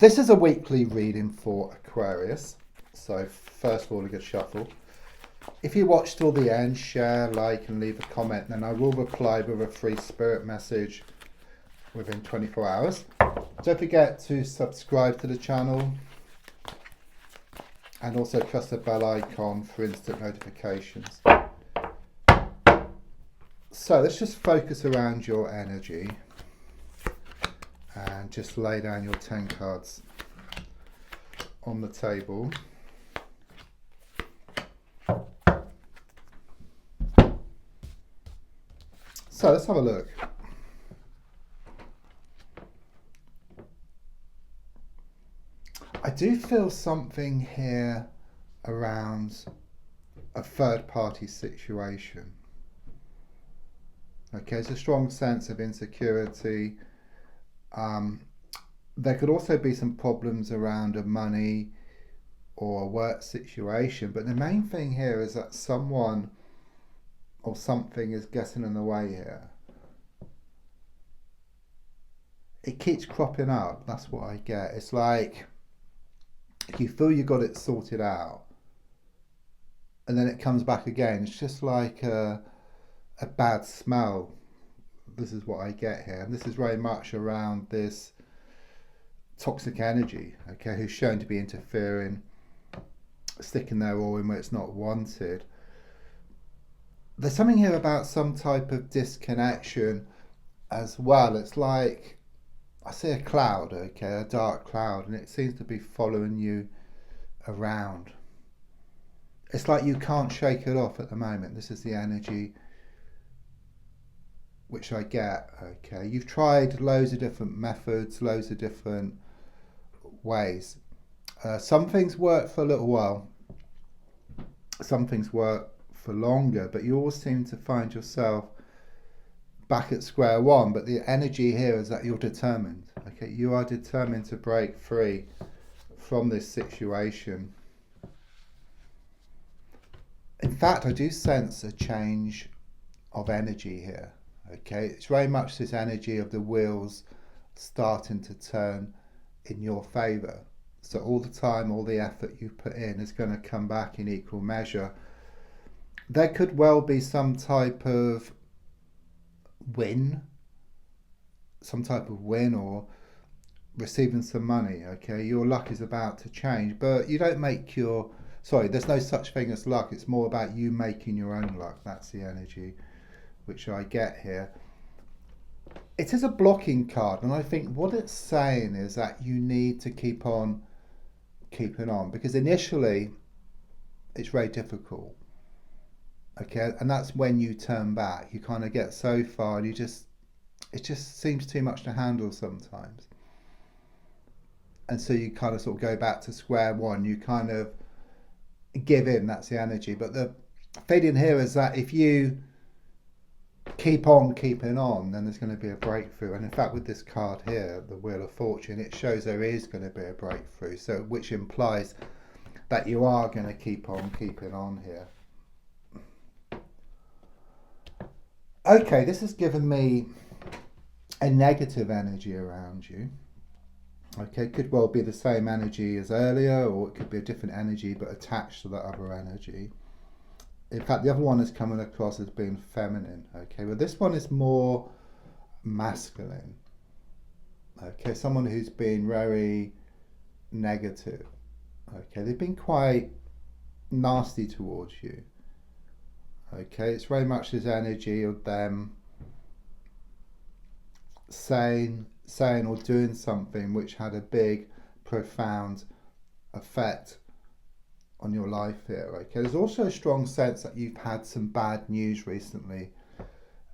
This is a weekly reading for Aquarius. So first of all, a good shuffle. If you watched till the end, share, like and leave a comment, then I will reply with a free spirit message within 24 hours. Don't forget to subscribe to the channel and also press the bell icon for instant notifications. So let's just focus around your energy and just lay down your 10 cards on the table. So let's have a look. I do feel something here around a third party situation. Okay, there's a strong sense of insecurity. There could also be some problems around a money or a work situation, but the main thing here is that someone or something is getting in the way here. It keeps cropping up, that's what I get. It's like you feel you got it sorted out and then it comes back again. It's just like a bad smell. This is what I get here, and this is very much around this toxic energy, okay, who's shown to be interfering, sticking their oar in where it's not wanted. There's something here about some type of disconnection as well. It's like I see a cloud, okay, a dark cloud, and it seems to be following you around. It's like you can't shake it off at the moment. This is the energy which I get, okay. You've tried loads of different methods, loads of different ways. Some things work for a little while, some things work for longer, but you all seem to find yourself back at square one. But the energy here is that you're determined, okay. You are determined to break free from this situation. In fact, I do sense a change of energy here. Okay, it's very much this energy of the wheels starting to turn in your favour. So all the time, all the effort you put in is going to come back in equal measure. There could well be some type of win, or receiving some money. Okay, your luck is about to change, but you don't make your, there's no such thing as luck. It's more about you making your own luck. That's the energy which I get here. It is a blocking card, and I think what it's saying is that you need to keep on keeping on, because initially it's very difficult, okay, and that's when you turn back. You kind of get so far and it just seems too much to handle sometimes, and so you kind of sort of go back to square one. You kind of give in. That's the energy. But the feeling here is that if you keep on keeping on, then there's going to be a breakthrough. And in fact, with this card here, the Wheel of Fortune, it shows there is going to be a breakthrough, so which implies that you are going to keep on keeping on here. Okay, this has given me a negative energy around you. Okay, it could well be the same energy as earlier, or it could be a different energy but attached to that other energy. In fact, the other one is coming across as being feminine, okay, but this one is more masculine, okay, someone who's been very negative, okay, they've been quite nasty towards you, okay, it's very much this energy of them saying or doing something which had a big, profound effect on your life here, okay. There's also a strong sense that you've had some bad news recently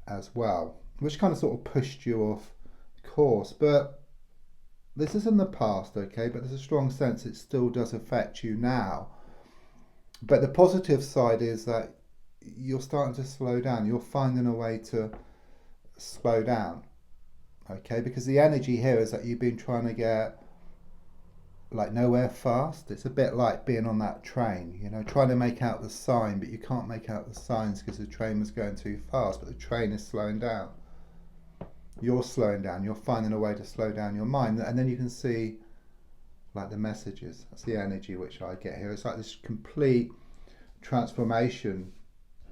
as well, which kind of sort of pushed you off course, but this is in the past, okay, but there's a strong sense it still does affect you now. But the positive side is that you're starting to slow down. You're finding a way to slow down, okay, because the energy here is that you've been trying to get like nowhere fast. It's a bit like being on that train, you know, trying to make out the sign, but you can't make out the signs because the train was going too fast, but the train is slowing down. You're slowing down. You're finding a way to slow down your mind, and then you can see like the messages. That's the energy which I get here. It's like this complete transformation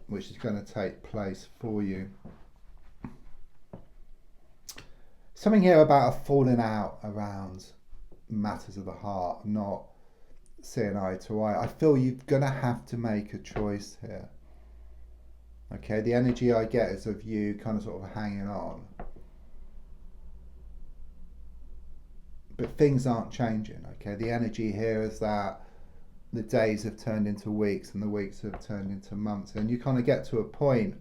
which is going to take place for you. Something here about a falling out around matters of the heart, not seeing eye to eye. I feel you're going to have to make a choice here. Okay, the energy I get is of you kind of sort of hanging on. But things aren't changing, okay? The energy here is that the days have turned into weeks and the weeks have turned into months. And you kind of get to a point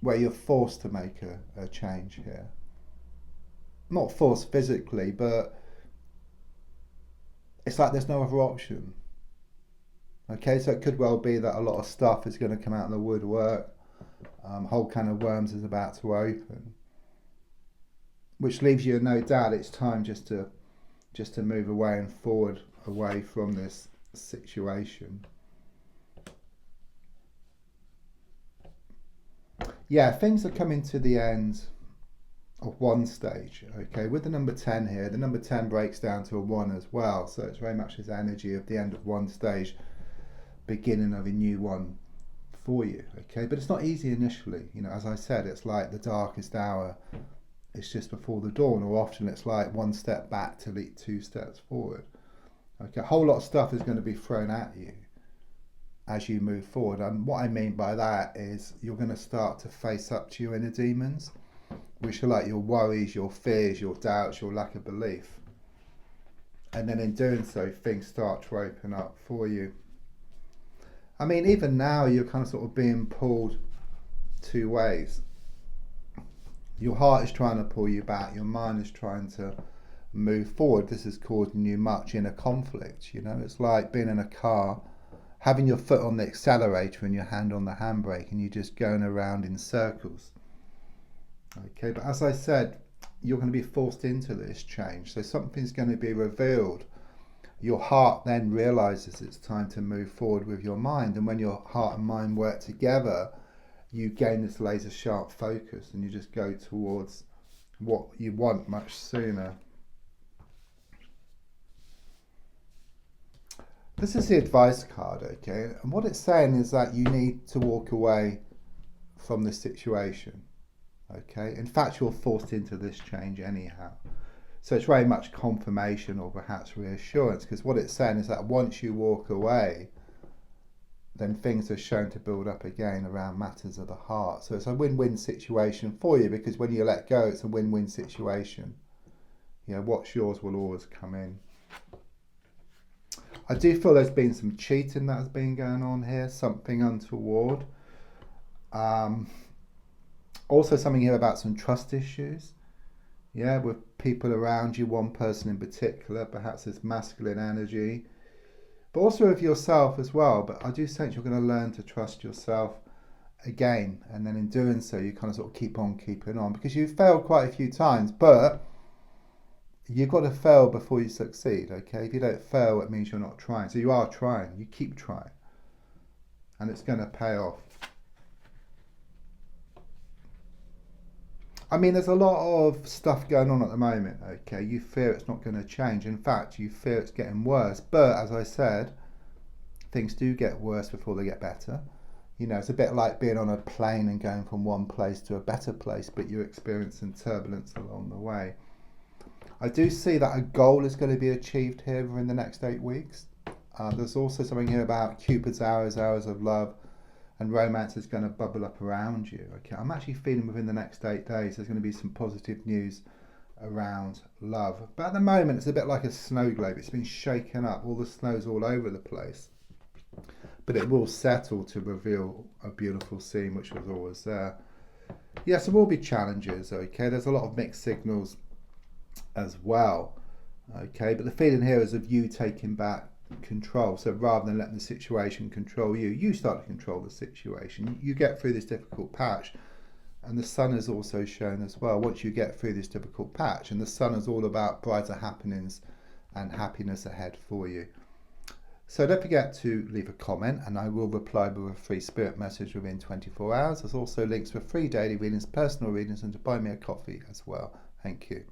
where you're forced to make a change here. Not forced physically, but it's like there's no other option. Okay, so it could well be that a lot of stuff is going to come out of the woodwork. Whole can of worms is about to open, which leaves you no doubt it's time just to move away and forward away from this situation. Yeah, things are coming to the end of one stage. Okay, with the number 10 here, the number 10 breaks down to a 1 as well, so it's very much this energy of the end of one stage, beginning of a new one for you. Okay, but it's not easy initially. You know, as I said, it's like the darkest hour, it's just before the dawn, or often it's like one step back to lead 2 steps forward. Okay, a whole lot of stuff is going to be thrown at you as you move forward, and what I mean by that is you're going to start to face up to your inner demons, which are like your worries, your fears, your doubts, your lack of belief. And then in doing so, things start to open up for you. I mean, even now, you're kind of sort of being pulled 2 ways. Your heart is trying to pull you back. Your mind is trying to move forward. This is causing you much inner conflict. You know, it's like being in a car, having your foot on the accelerator and your hand on the handbrake, and you're just going around in circles. Okay, but as I said, you're going to be forced into this change. So something's going to be revealed. Your heart then realizes it's time to move forward with your mind. And when your heart and mind work together, you gain this laser sharp focus and you just go towards what you want much sooner. This is the advice card, okay? And what it's saying is that you need to walk away from this situation. Okay, in fact, you're forced into this change anyhow. So it's very much confirmation or perhaps reassurance, because what it's saying is that once you walk away, then things are shown to build up again around matters of the heart. So it's a win-win situation for you, because when you let go, it's a win-win situation. You know, what's yours will always come in. I do feel there's been some cheating that has been going on here, something untoward. Also something here about some trust issues. Yeah, with people around you, one person in particular, perhaps this masculine energy. But also with yourself as well. But I do sense you're going to learn to trust yourself again. And then in doing so, you kind of sort of keep on keeping on. Because you've failed quite a few times, but you've got to fail before you succeed, okay? If you don't fail, it means you're not trying. So you are trying. You keep trying. And it's going to pay off. I mean, there's a lot of stuff going on at the moment, okay? You fear it's not going to change. In fact, you fear it's getting worse. But as I said, things do get worse before they get better. You know, it's a bit like being on a plane and going from one place to a better place, but you're experiencing turbulence along the way. I do see that a goal is going to be achieved here within the next 8 weeks. There's also something here about Cupid's hours of love, and romance is going to bubble up around you. Okay, I'm actually feeling within the next 8 days there's going to be some positive news around love. But at the moment it's a bit like a snow globe. It's been shaken up. All the snow's all over the place. But it will settle to reveal a beautiful scene which was always there. Yes, there will be challenges, okay? There's a lot of mixed signals as well. Okay, but the feeling here is of you taking back control. So rather than letting the situation control you, you start to control the situation. You get through this difficult patch, and the sun is also shown as well. Once you get through this difficult patch, and the sun is all about brighter happenings and happiness ahead for you. So don't forget to leave a comment, and I will reply with a free spirit message within 24 hours. There's also links for free daily readings, personal readings, and to buy me a coffee as well. Thank you.